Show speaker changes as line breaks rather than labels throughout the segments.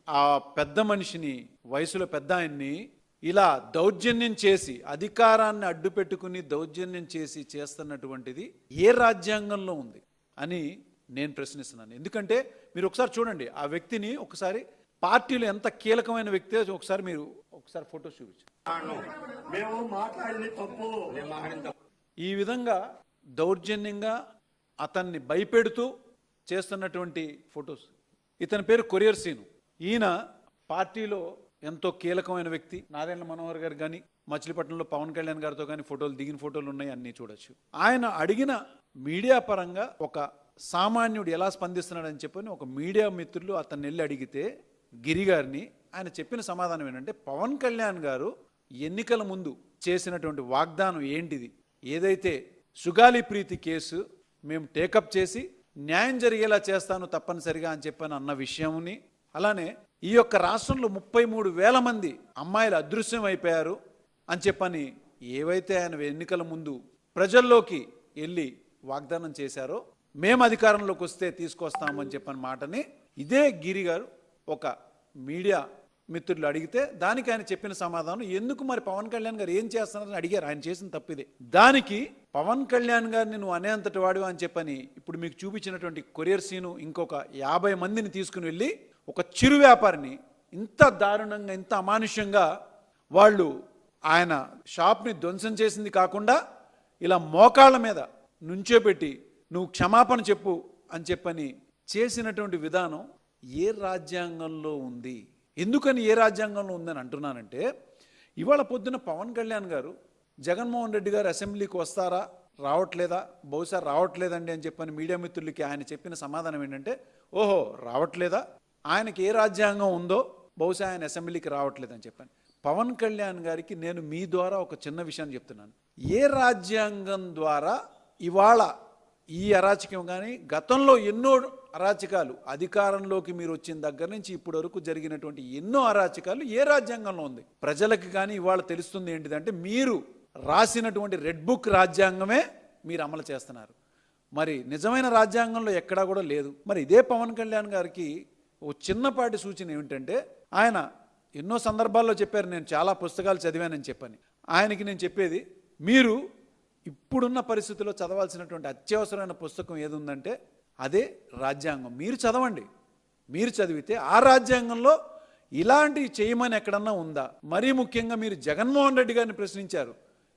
ఆ పెద్ద మనిషిని, వయసులో పెద్ద ఆయన్ని ఇలా దౌర్జన్యం చేసి, అధికారాన్ని అడ్డు పెట్టుకుని దౌర్జన్యం చేసి చేస్తున్నటువంటిది ఏ రాజ్యాంగంలో ఉంది అని నేను ప్రశ్నిస్తున్నాను. ఎందుకంటే మీరు ఒకసారి చూడండి, ఆ వ్యక్తిని ఒకసారి, పార్టీలో ఎంత కీలకమైన వ్యక్తి ఒకసారి మీరు ఒకసారి ఫోటో చూపించండి. ఈ విధంగా దౌర్జన్యంగా అతన్ని భయపెడుతూ చేస్తున్నటువంటి ఫొటోస్. ఇతని పేరు కొరియర్ సీను. ఈయన పార్టీలో ఎంతో కీలకమైన వ్యక్తి. నారాయణ మనోహర్ గారు కానీ, మచిలీపట్నంలో పవన్ కళ్యాణ్ గారితో కానీ ఫోటోలు దిగిన ఫోటోలు ఉన్నాయి, అన్నీ చూడొచ్చు. ఆయన అడిగిన మీడియా పరంగా ఒక సామాన్యుడు ఎలా స్పందిస్తున్నాడని చెప్పని ఒక మీడియా మిత్రులు అతన్ని వెళ్ళి అడిగితే గిరి గారిని, ఆయన చెప్పిన సమాధానం ఏంటంటే, పవన్ కళ్యాణ్ గారు ఎన్నికల ముందు చేసినటువంటి వాగ్దానం ఏంటిది, ఏదైతే సుగాలి ప్రీతి కేసు మేము టేకప్ చేసి న్యాయం జరిగేలా చేస్తాను తప్పనిసరిగా అని చెప్పని అన్న విషయంని, అలానే ఈ యొక్క రాష్ట్రంలో 33,000 మంది అమ్మాయిలు అదృశ్యం అయిపోయారు అని చెప్పని ఏవైతే ఆయన ఎన్నికల ముందు ప్రజల్లోకి వెళ్ళి వాగ్దానం చేశారో, మేము అధికారంలోకి వస్తే తీసుకొస్తామని చెప్పని మాటని ఇదే గిరి గారు ఒక మీడియా మిత్రులు అడిగితే దానికి ఆయన చెప్పిన సమాధానం, ఎందుకు మరి పవన్ కళ్యాణ్ గారు ఏం చేస్తున్నారని అడిగారు. ఆయన చేసిన తప్పిదే. దానికి పవన్ కళ్యాణ్ గారిని నువ్వు అనేంతటి వాడు అని చెప్పని ఇప్పుడు మీకు చూపించినటువంటి కొరియర్ సీను ఇంకొక 50 మందిని తీసుకుని వెళ్ళి ఒక చిరు వ్యాపారిని ఇంత దారుణంగా, ఇంత అమానుష్యంగా వాళ్ళు ఆయన షాప్ని ధ్వంసం చేసింది కాకుండా ఇలా మోకాళ్ళ మీద నుంచోపెట్టి నువ్వు క్షమాపణ చెప్పు అని చెప్పని చేసినటువంటి విధానం ఏ రాజ్యాంగంలో ఉంది? ఎందుకని ఏ రాజ్యాంగంలో ఉందని అంటున్నానంటే, ఇవాళ పొద్దున పవన్ కళ్యాణ్ గారు జగన్మోహన్ రెడ్డి గారు అసెంబ్లీకి వస్తారా, రావట్లేదా, బహుశా రావట్లేదండి అని చెప్పని మీడియా మిత్రులకి ఆయన చెప్పిన సమాధానం ఏంటంటే, ఓహో రావట్లేదా, ఆయనకి ఏ రాజ్యాంగం ఉందో బహుశా ఆయన అసెంబ్లీకి రావట్లేదని చెప్పాను. పవన్ కళ్యాణ్ గారికి నేను మీ ద్వారా ఒక చిన్న విషయాన్ని చెప్తున్నాను. ఏ రాజ్యాంగం ద్వారా ఇవాళ ఈ అరాచకం కానీ, గతంలో ఎన్నో అరాచకాలు, అధికారంలోకి మీరు వచ్చిన దగ్గర నుంచి ఇప్పటి వరకు జరిగినటువంటి ఎన్నో అరాచకాలు ఏ రాజ్యాంగంలో ఉంది? ప్రజలకు కానీ ఇవాళ తెలుస్తుంది ఏంటిదంటే, మీరు రాసినటువంటి రెడ్ బుక్ రాజ్యాంగమే మీరు అమలు చేస్తున్నారు. మరి నిజమైన రాజ్యాంగంలో ఎక్కడా కూడా లేదు. మరి ఇదే పవన్ కళ్యాణ్ గారికి ఓ చిన్నపాటి సూచన ఏమిటంటే, ఆయన ఎన్నో సందర్భాల్లో చెప్పారు, నేను చాలా పుస్తకాలు చదివానని చెప్పని. ఆయనకి నేను చెప్పేది, మీరు ఇప్పుడున్న పరిస్థితుల్లో చదవాల్సినటువంటి అత్యవసరమైన పుస్తకం ఏది ఉందంటే అదే రాజ్యాంగం. మీరు చదవండి. మీరు చదివితే ఆ రాజ్యాంగంలో ఇలాంటివి చేయమని ఎక్కడన్నా ఉందా? మరీ ముఖ్యంగా మీరు జగన్మోహన్ రెడ్డి గారిని ప్రశ్నించారు.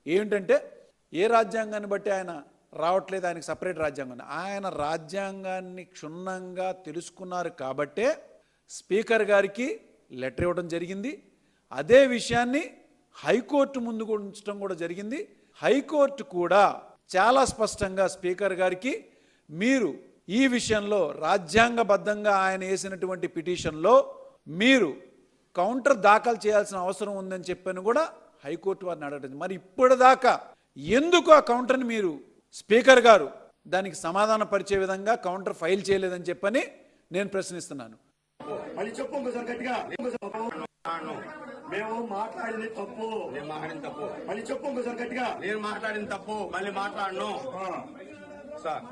ఏంటంటే ఏ రాజ్యాంగాన్ని బట్టి ఆయన రావట్లేదు, ఆయనకి సపరేట్ రాజ్యాంగం. ఆయన రాజ్యాంగాన్ని క్షుణ్ణంగా తెలుసుకున్నారు కాబట్టే స్పీకర్ గారికి లెటర్ ఇవ్వడం జరిగింది. అదే విషయాన్ని హైకోర్టు ముందు ఉంచడం కూడా జరిగింది. హైకోర్టు కూడా చాలా స్పష్టంగా స్పీకర్ గారికి మీరు ఈ విషయంలో రాజ్యాంగబద్ధంగా ఆయన వేసినటువంటి పిటిషన్లో మీరు కౌంటర్ దాఖలు చేయాల్సిన అవసరం ఉందని చెప్పని కూడా హైకోర్టు వారిని అడగడం. మరి ఇప్పటిదాకా ఎందుకు ఆ కౌంటర్ని మీరు స్పీకర్ గారు దానికి సమాధాన పరిచే విధంగా కౌంటర్ ఫైల్ చేయలేదని చెప్పని నేను ప్రశ్నిస్తున్నాను.
మేము మాట్లాడింది తప్పు, నేను మాట్లాడిన తప్పు, మళ్ళీ చెప్పు సార్ గట్టిగా. నేను మాట్లాడిన తప్పు, మళ్ళీ మాట్లాడను సార్.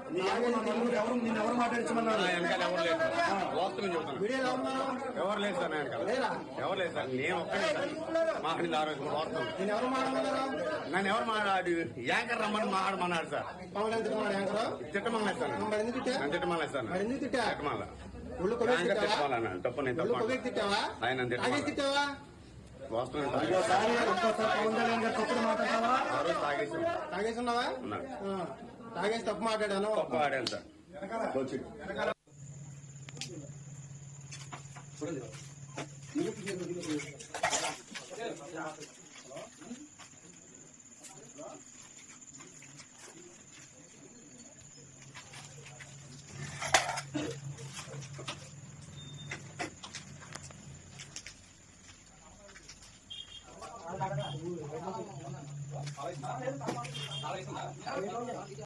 ఎవరు మాట్లాడించమన్నారు? వెనకాల ఎవరు లేదు, వాస్తవం చెబుతాను. ఎవరు లేదు సార్, ఎవరు లేదు సార్, నేను ఒక్కడే మాట్లాడింది. ఆ రోజు వాస్తవం. నన్ను ఎవరు మాట్లాడి యాంకర్ రమ్మని మాట్లాడమన్నారు సార్. తిట్టమలేదు సార్, నన్ను తిట్టమలేదు సార్, తిట్టమల్లా తిట్టమన్నాను. తప్పు, నేను తప్పు ఆయన తిట్టమా వాస్తవం. తాగేసున్నావా? తాగేసి తప్పు మాట్లాడాను, తప్పు ఆడాను సార్.